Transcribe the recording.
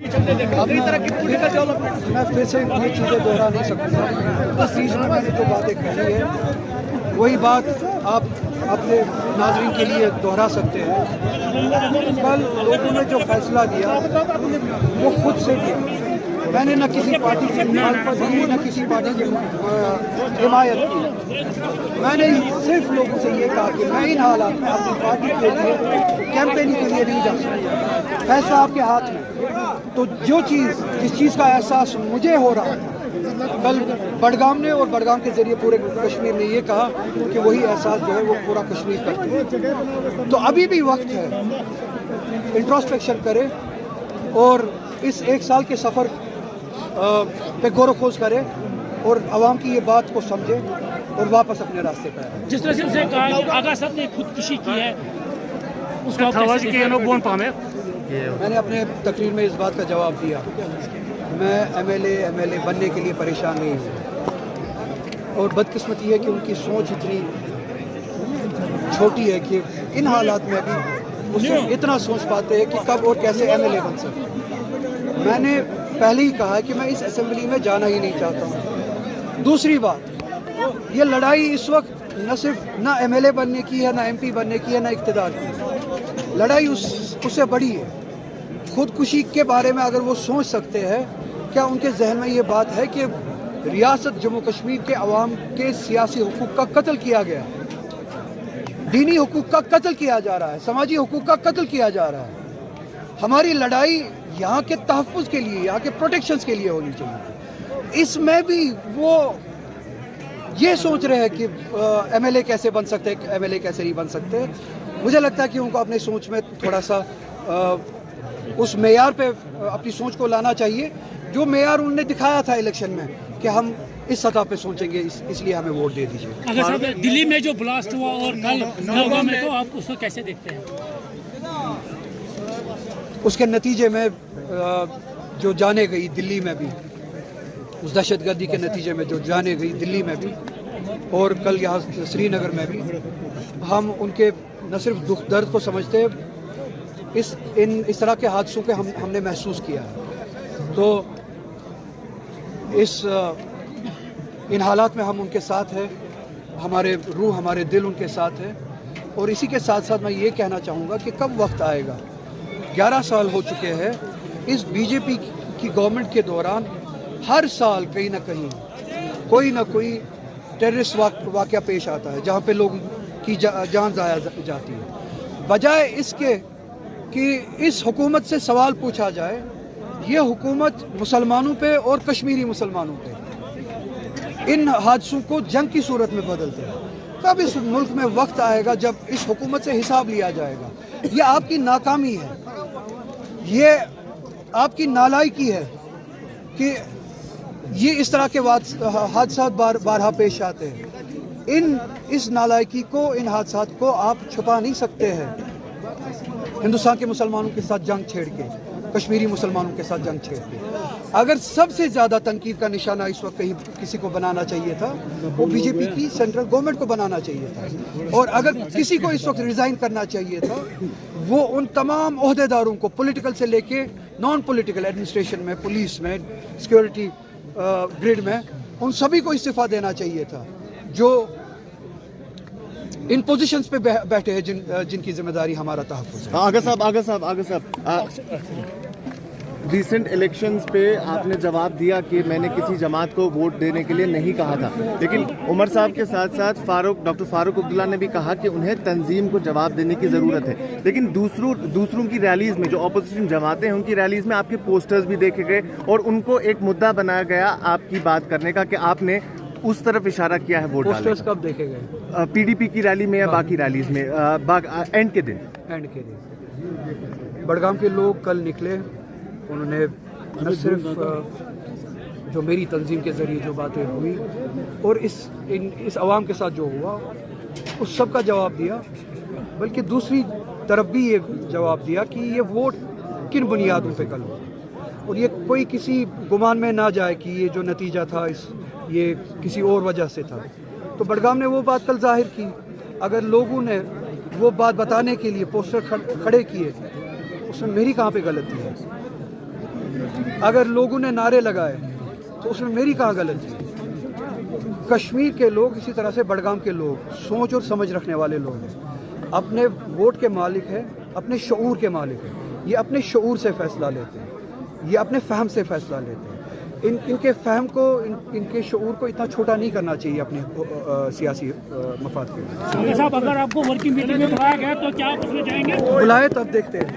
मैं फिर से ये चीज़ें दोहरा नहीं सकूँगा। इस चीज़ में मैंने जो बातें कही है वही बात आप अपने नाज़रीन के लिए दोहरा सकते हैं। कल लोगों ने जो फैसला दिया वो खुद से दिया। मैंने न किसी पार्टी की मुखालफत की, न किसी पार्टी की हिमायत की। मैंने सिर्फ लोगों से ये कहा कि मैं इन हालात में अपनी पार्टी के लिए कैंपेनिंग के लिए नहीं जा सकता। फैसला आपके हाथ में। तो जो चीज़ जिस चीज़ का एहसास मुझे हो रहा है, कल बडगाम ने और बडगाम के ज़रिए पूरे कश्मीर ने ये कहा कि वही एहसास जो है वो पूरा कश्मीर करते हैं। तो अभी भी वक्त है, इंट्रोस्पेक्शन करें और इस एक साल के सफ़र पे गौर खोज करें और आवाम की ये बात को समझे और वापस अपने रास्ते पर आए। जिस तरह से उसे कहा कि आगा साहब ने खुदकुशी की है, मैंने अपने तकरीर में इस बात का जवाब दिया, मैं एमएलए बनने के लिए परेशान नहीं हूँ। और बदकिस्मती है कि उनकी सोच इतनी छोटी है कि इन हालात में अभी वो सिर्फ इतना सोच पाते हैं कि कब और कैसे एमएलए बन सके। मैंने पहले ही कहा है कि मैं इस असेंबली में जाना ही नहीं चाहता हूँ। दूसरी बात, ये लड़ाई इस वक्त न सिर्फ ना एमएलए बनने की है, ना एमपी बनने की है, ना इक़्तिदार की। लड़ाई उससे बड़ी है। खुदकुशी के बारे में अगर वो सोच सकते हैं, क्या उनके जहन में ये बात है कि रियासत जम्मू कश्मीर के अवाम के सियासी हुकूक का कत्ल किया गया है, दीनी हुकूक का कत्ल किया जा रहा है, समाजी हुकूक का कत्ल किया जा रहा है। हमारी लड़ाई यहाँ के तहफ़्फ़ुज़ के लिए, यहाँ के प्रोटेक्शंस के लिए होनी चाहिए। इसमें भी वो ये सोच रहे हैं कि एमएलए कैसे बन सकते हैं, एमएलए कैसे नहीं बन सकते। मुझे लगता है कि उनको अपनी सोच में थोड़ा सा उस मेयार पे अपनी सोच को लाना चाहिए जो मेयार उन्होंने दिखाया था इलेक्शन में कि हम इस सतह पे सोचेंगे, इसलिए हमें वोट दे दीजिए। अगर साहब दिल्ली में जो ब्लास्ट हुआ और कल नौगांव में, तो आप उसको कैसे देखते हैं? उसके नतीजे में जो जाने गई दिल्ली में भी, उस दहशतगर्दी के नतीजे में जो जाने गई दिल्ली में भी और कल यहाँ श्रीनगर में भी, हम उनके न सिर्फ दुख दर्द को समझते, इस तरह के हादसों के हमने महसूस किया है। तो इन हालात में हम उनके साथ हैं, हमारे रूह हमारे दिल उनके साथ है। और इसी के साथ साथ मैं ये कहना चाहूँगा कि कब वक्त आएगा, 11 साल हो चुके हैं इस बीजेपी की गवर्नमेंट के दौरान, हर साल कहीं ना कहीं कोई ना कोई टेररिस्ट वाक़या पेश आता है जहाँ पे लोग की जान ज़ाया जाती है। बजाय इसके कि इस हुकूमत से सवाल पूछा जाए, ये हुकूमत मुसलमानों पे और कश्मीरी मुसलमानों पे इन हादसों को जंग की सूरत में बदलते हैं। कब इस मुल्क में वक्त आएगा जब इस हुकूमत से हिसाब लिया जाएगा? ये आपकी नाकामी है, ये आपकी नालायकी है कि ये इस तरह के हादसा बारहा पेश आते हैं। इस नालायकी को, इन हादसा को आप छुपा नहीं सकते हैं हिंदुस्तान के मुसलमानों के साथ जंग छेड़ के, कश्मीरी मुसलमानों के साथ जंग छेड़ के। अगर सबसे ज़्यादा तनकीद का निशाना इस वक्त कहीं किसी को बनाना चाहिए था, वो बीजेपी की सेंट्रल गवर्नमेंट को बनाना चाहिए था। और अगर किसी को इस वक्त रिज़ाइन करना चाहिए था, वो उन तमाम ओहदेदारों को, पॉलिटिकल से लेके नॉन पॉलिटिकल, एडमिनिस्ट्रेशन में, पुलिस में, सिक्योरिटी ग्रिड में, उन सभी को इस्तीफ़ा देना चाहिए था जो इन पोजीशंस पे बैठे हैं, जिनकी जिम्मेदारी हमारा तहफ़्फ़ुज़ है। आगा साहब, रिसेंट इलेक्शंस पे आपने जवाब दिया कि मैंने किसी जमात को वोट देने के लिए नहीं कहा था, लेकिन उमर साहब के साथ साथ डॉक्टर फारूक अब्दुल्ला ने भी कहा कि उन्हें तंजीम को जवाब देने की ज़रूरत है। लेकिन दूसरों की रैलीज़ में, जो अपोजिशन जमातें हैं, उनकी रैलीज़ में आपके पोस्टर्स भी देखे गए और उनको एक मुद्दा बनाया गया आपकी बात करने का कि आपने उस तरफ इशारा किया है वोट डालने का। पोस्टर्स कब देखे गए? पीडीपी की रैली में या बाकी रैलीज में? एंड के दिन बडगाम के लोग कल निकले। उन्होंने न सिर्फ जो मेरी तंजीम के ज़रिए जो बातें हुई और इस आवाम के साथ जो हुआ उस सब का जवाब दिया, बल्कि दूसरी तरफ भी ये जवाब दिया कि ये वोट किन बुनियादों पे कल हो और ये कोई किसी गुमान में ना जाए कि ये जो नतीजा था ये किसी और वजह से था। तो बडगाम ने वो बात कल जाहिर की। अगर लोगों ने वो बात बताने के लिए पोस्टर खड़े किए, उसमें मेरी कहाँ पे गलती है? اگر لوگوں نے نعرے لگائے تو اس میں میری کہاں غلطی؟ کشمیر کے لوگ اسی طرح سے بڑگام کے لوگ سوچ اور سمجھ رکھنے والے لوگ ہیں، اپنے ووٹ کے مالک ہیں، اپنے شعور کے مالک ہیں، یہ اپنے شعور سے فیصلہ لیتے ہیں، یہ اپنے فہم سے فیصلہ لیتے ہیں۔ ان کے فہم کو، ان کے شعور کو اتنا چھوٹا نہیں کرنا چاہیے اپنے سیاسی مفاد کے لیے۔ سنگھ صاحب، اگر آپ کو ورکنگ میٹنگ میں بلایا گیا تو کیا آپ اس میں جائیں گے؟ بلائے تب دیکھتے ہیں۔